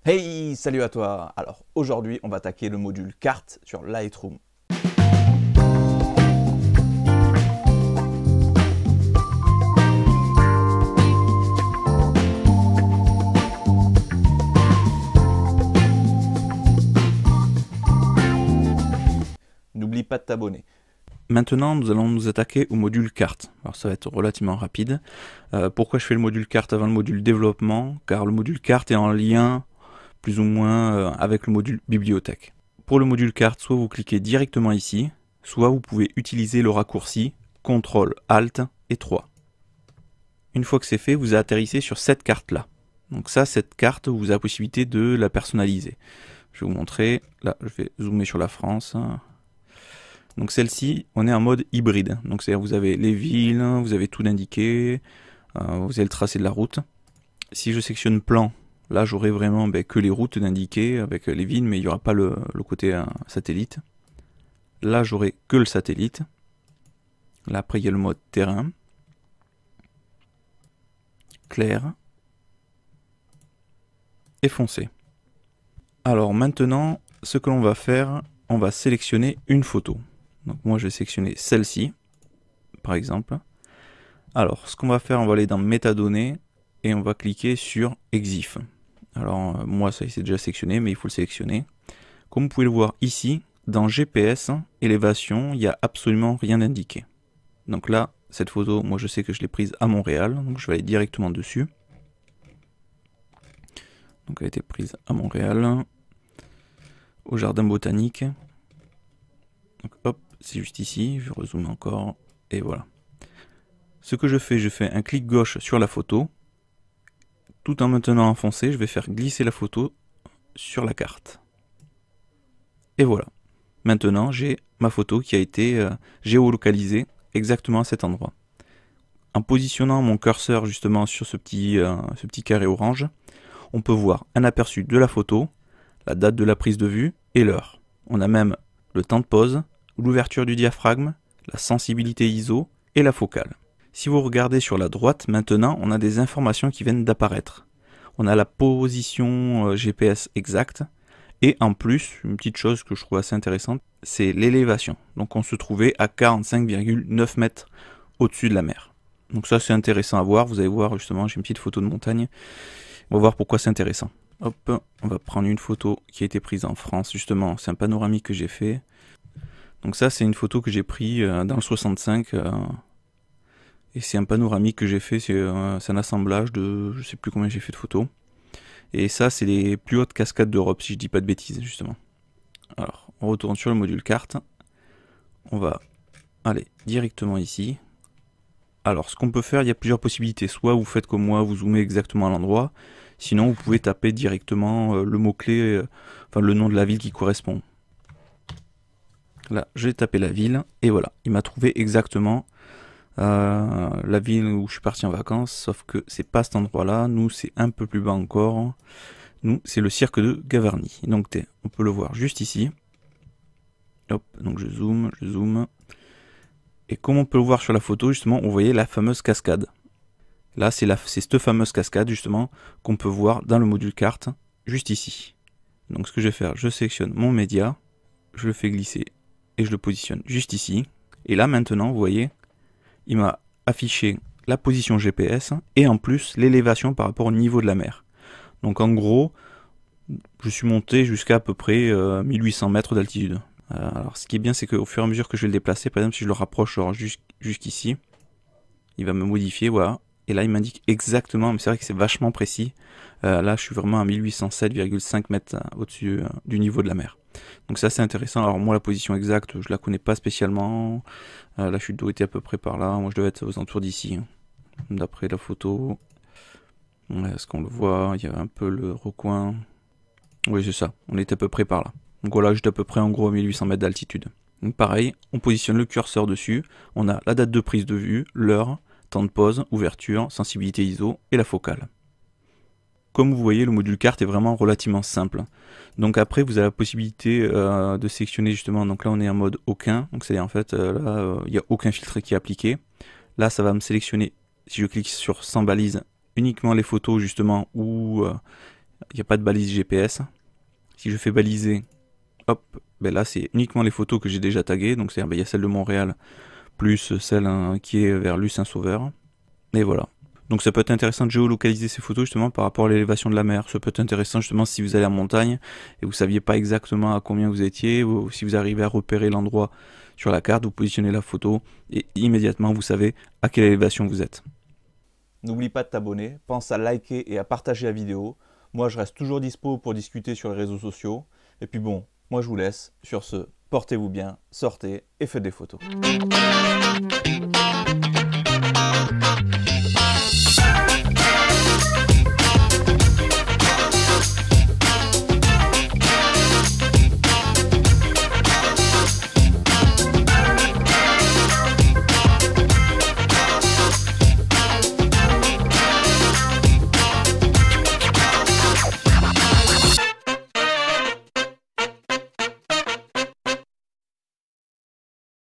Hey, salut à toi! Alors aujourd'hui, on va attaquer le module carte sur Lightroom. N'oublie pas de t'abonner. Maintenant, nous allons nous attaquer au module carte. Alors ça va être relativement rapide. Pourquoi je fais le module carte avant le module développement? Car le module carte est en lien plus ou moins avec le module bibliothèque. Pour le module carte, soit vous cliquez directement ici, soit vous pouvez utiliser le raccourci CTRL ALT et 3. Une fois que c'est fait, vous atterrissez sur cette carte-là. Donc ça, cette carte, vous avez la possibilité de la personnaliser. Je vais vous montrer. Là, je vais zoomer sur la France. Donc celle-ci, on est en mode hybride. Donc c'est-à-dire vous avez les villes, vous avez tout indiqué, vous avez le tracé de la route. Si je sélectionne plan, là j'aurai vraiment que les routes d'indiquer avec les villes, mais il n'y aura pas le côté satellite. Là j'aurai que le satellite. Là après il y a le mode terrain, clair et foncé. Alors maintenant, ce que l'on va faire, on va sélectionner une photo. Donc moi je vais sélectionner celle-ci, par exemple. Alors ce qu'on va faire, on va aller dans métadonnées et on va cliquer sur EXIF. Alors moi ça c'est déjà sélectionné, mais il faut le sélectionner. Comme vous pouvez le voir ici, dans GPS, élévation, il n'y a absolument rien indiqué. Donc là, cette photo, moi je sais que je l'ai prise à Montréal, donc je vais aller directement dessus. Donc elle a été prise à Montréal, au jardin botanique. Donc hop, c'est juste ici, je rezoome encore, et voilà. Ce que je fais un clic gauche sur la photo, tout en maintenant enfoncé, je vais faire glisser la photo sur la carte. Et voilà. Maintenant, j'ai ma photo qui a été géolocalisée exactement à cet endroit. En positionnant mon curseur justement sur ce petit carré orange, on peut voir un aperçu de la photo, la date de la prise de vue et l'heure. On a même le temps de pause, l'ouverture du diaphragme, la sensibilité ISO et la focale. Si vous regardez sur la droite, maintenant, on a des informations qui viennent d'apparaître. On a la position GPS exacte et en plus, une petite chose que je trouve assez intéressante, c'est l'élévation. Donc on se trouvait à 45,9 mètres au-dessus de la mer. Donc ça c'est intéressant à voir, vous allez voir justement, j'ai une petite photo de montagne. On va voir pourquoi c'est intéressant. Hop, on va prendre une photo qui a été prise en France, justement, c'est un panoramique que j'ai fait. Donc ça c'est une photo que j'ai prise dans le 65, et c'est un panoramique que j'ai fait, c'est un assemblage de, je sais plus combien j'ai fait de photos. Et ça c'est les plus hautes cascades d'Europe, si je dis pas de bêtises, justement. Alors, on retourne sur le module carte, on va aller directement ici. Alors, ce qu'on peut faire, il y a plusieurs possibilités. Soit vous faites comme moi, vous zoomez exactement à l'endroit. Sinon, vous pouvez taper directement le mot-clé, enfin le nom de la ville qui correspond. Là, j'ai tapé la ville, et voilà. Il m'a trouvé exactement la ville où je suis parti en vacances, sauf que c'est pas cet endroit-là. Nous, c'est un peu plus bas encore. Nous, c'est le cirque de Gavarnie. Donc, on peut le voir juste ici. Hop, donc je zoome. Et comme on peut le voir sur la photo, justement, on voyait la fameuse cascade. Là, c'est cette fameuse cascade, justement, qu'on peut voir dans le module carte, juste ici. Donc, ce que je vais faire, je sélectionne mon média, je le fais glisser et je le positionne juste ici. Et là, maintenant, vous voyez, il m'a affiché la position GPS et en plus l'élévation par rapport au niveau de la mer. Donc, en gros, je suis monté jusqu'à à peu près 1800 mètres d'altitude. Alors ce qui est bien, c'est qu'au fur et à mesure que je vais le déplacer, par exemple si je le rapproche jusqu'ici, il va me modifier, voilà. Et là il m'indique exactement, mais c'est vrai que c'est vachement précis. Là je suis vraiment à 1807,5 mètres au-dessus du niveau de la mer. Donc ça c'est intéressant. Alors moi la position exacte, je la connais pas spécialement. La chute d'eau était à peu près par là. Moi je devais être aux alentours d'ici. D'après la photo. Est-ce qu'on le voit? Il y a un peu le recoin. Oui c'est ça, on est à peu près par là. Donc voilà, juste à peu près en gros à 1800 mètres d'altitude. Donc pareil, on positionne le curseur dessus, on a la date de prise de vue, l'heure, temps de pause, ouverture, sensibilité ISO et la focale. Comme vous voyez, le module carte est vraiment relativement simple. Donc après, vous avez la possibilité de sélectionner justement, donc là on est en mode aucun, donc c'est en fait là il n'y a aucun filtre qui est appliqué. Là ça va me sélectionner, si je clique sur sans balise, uniquement les photos justement où Il n'y a pas de balise GPS. Si je fais baliser, hop, ben là c'est uniquement les photos que j'ai déjà taguées. Donc c'est-à-dire, ben, il y a celle de Montréal plus celle qui est vers Luce-Saint-Sauveur. Et voilà. Donc ça peut être intéressant de géolocaliser ces photos justement par rapport à l'élévation de la mer. Ça peut être intéressant justement si vous allez en montagne et vous saviez pas exactement à combien vous étiez, ou si vous arrivez à repérer l'endroit sur la carte, vous positionnez la photo et immédiatement vous savez à quelle élévation vous êtes. N'oublie pas de t'abonner, pense à liker et à partager la vidéo. Moi je reste toujours dispo pour discuter sur les réseaux sociaux. Et puis bon, moi je vous laisse. Sur ce, portez-vous bien, sortez et faites des photos.